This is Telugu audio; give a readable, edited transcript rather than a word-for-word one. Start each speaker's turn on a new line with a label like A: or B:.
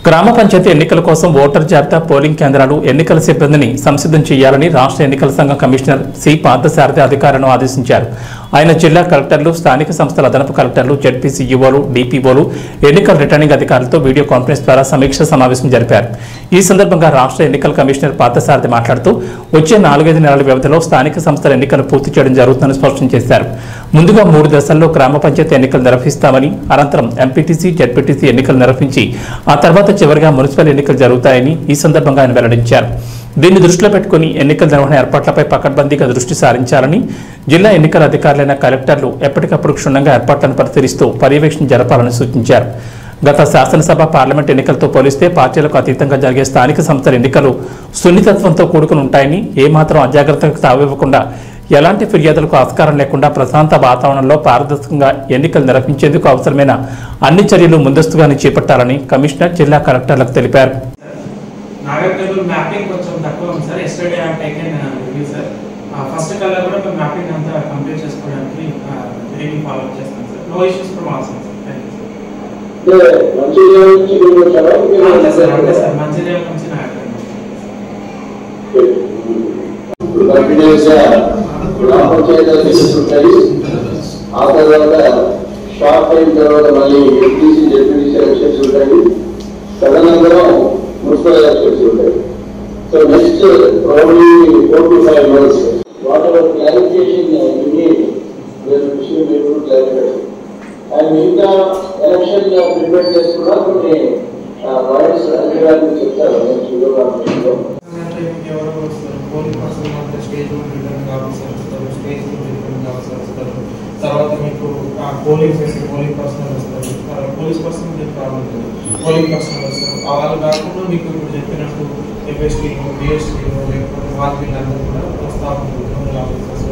A: గ్రామ పంచాయతీ ఎన్నికల కోసం ఓటర్ జాబితా పోలింగ్ కేంద్రాలు ఎన్నికల సిబ్బందిని సంసిద్ధం చేయాలని రాష్ట్ర ఎన్నికల సంఘం కమిషనర్ సి పార్థసారథి అధికారులను ఆదేశించారు. ఆయన జిల్లా కలెక్టర్లు, స్థానిక సంస్థల అదనపు కలెక్టర్లు, జెడ్పీసీఈఓలు, డీపీఓలు, ఎన్నికల రిటర్నింగ్ అధికారులతో వీడియో కాన్ఫరెన్స్ ద్వారా సమీక్ష సమావేశం జరిపారు. ఈ సందర్భంగా రాష్ట్ర ఎన్నికల కమిషనర్ పార్థసారథి మాట్లాడుతూ వచ్చే 4-5 నెలల వ్యవధిలో స్థానిక సంస్థల ఎన్నికలు పూర్తి చేయడం జరుగుతుందని స్పష్టం చేశారు. ముందుగా 3 దశల్లో గ్రామ పంచాయతీ ఎన్నికలు నిర్వహిస్తామని, అనంతరం ఎంపీటీసీ, జెడ్పీటీసీ ఎన్నికలు నిర్వహించి ఆ తర్వాత చివరిగా మున్సిపల్ ఎన్నికలు జరుగుతాయని ఈ సందర్భంగా ఆయన వెల్లడించారు. దీన్ని దృష్టిలో పెట్టుకుని ఎన్నికల నిర్వహణ ఏర్పాట్లపై పకడ్బందీగా దృష్టి సారించాలని, జిల్లా ఎన్నికల అధికారులైన కలెక్టర్లు ఎప్పటికప్పుడు క్షుణ్ణంగా ఏర్పాట్లను పరిశీలిస్తూ పర్యవేక్షణ జరపాలని సూచించారు. గత శాసనసభ, పార్లమెంట్ ఎన్నికలతో పోలిస్తే పార్టీలకు అతీతంగా జరిగే స్థానిక సంస్థల ఎన్నికలు సున్నితత్వంతో కూడుకుని ఉంటాయని, ఏమాత్రం అజాగ్రత్తకు తావివ్వకుండా, ఎలాంటి ఫిర్యాదులకు ఆస్కారం లేకుండా ప్రశాంత వాతావరణంలో పారదర్శకంగా ఎన్నికలు నిర్వహించేందుకు అవసరమైన అన్ని చర్యలు ముందస్తుగానే చేపట్టాలని కమిషనర్ జిల్లా కలెక్టర్లకు తెలిపారు.
B: నాగర్కర్నూలు మ్యాపింగ్ కొంచెం తక్కువ ఉంది sir. Yesterday I taken review sir. First కల్లా కూడా మేము మ్యాపింగ్ అంతా కంప్లీట్ చేసుకోవడానికి రివ్యూ ఫాలో అప్ చేస్తాం sir. No issues from all sir.
C: Mancherial నుంచి
B: సార్ మంచిర్యాల నుంచి నాగర్కర్నూలు
C: గ్రామ పంచాయతీ ఉంటాయి. ఆ తర్వాత షార్ట్ అయిన తర్వాత మళ్ళీ ఎంపీసీ, జెడ్పీటీసీ ఎలక్షన్స్ ఉంటాయి. తదనంతరం మున్సిపల్ ఎలక్షన్స్ ఉంటాయి. So next probably 4 to 5 months what ever clarification and ఇంకా ఎలక్షన్ ప్రిపేర్ చేసుకున్నా కొన్ని వాయిస్ అధికారులు చెప్తారు.
B: పోలింగ్ పర్సన్ అంటే స్టేజ్ రిటర్నింగ్ ఆఫీసర్ వస్తారు, స్టేజ్ రిటర్నింగ్ ఆఫీసర్ వస్తారు, తర్వాత మీకు పోలింగ్ పర్సనల్ వస్తారు, పోలీస్ పర్సన్ మీకు కావాలి, పోలింగ్ పర్సనల్ వస్తారు. వాళ్ళు కాకుండా మీకు ఇప్పుడు చెప్పినట్టు ఎఫ్ఎస్టీ, బిఎస్టీ లేకపోతే వాళ్ళు వీళ్ళందరూ కూడా ప్రస్తావన ఆఫీసర్స్